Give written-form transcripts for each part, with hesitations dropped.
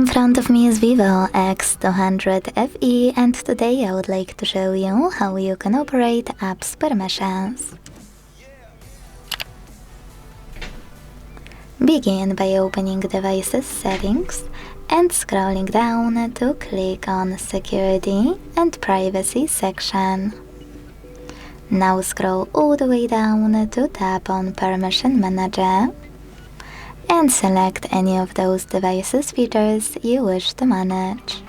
In front of me is VIVO X200 FE, and today I would like to show you how you can operate apps permissions. Begin by opening Devices Settings and scrolling down to click on Security and Privacy section. Now scroll all the way down to tap on Permission Manager and select any of those devices features you wish to manage,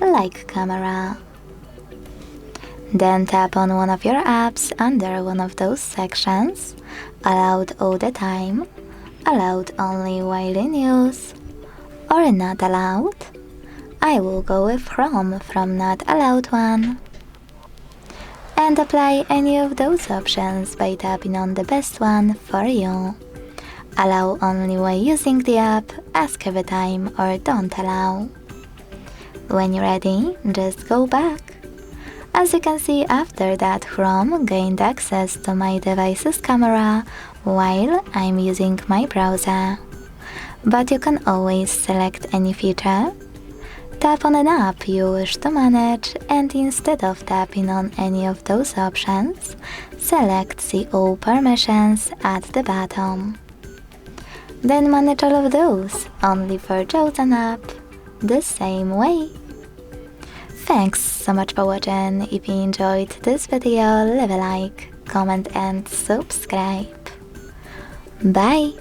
like camera. Then tap on one of your apps under one of those sections, allowed all the time, allowed only while in use, or not allowed. I will go with from not allowed one. And apply any of those options by tapping on the best one for you. Allow only while using the app, ask every time, or don't allow. When you're ready, just go back. As you can see, after that, Chrome gained access to my device's camera while I'm using my browser. But you can always select any feature, tap on an app you wish to manage, and instead of tapping on any of those options, select See All Permissions at the bottom. Then manage all of those, only for chosen app, the same way. Thanks so much for watching. If you enjoyed this video, leave a like, comment and subscribe. Bye!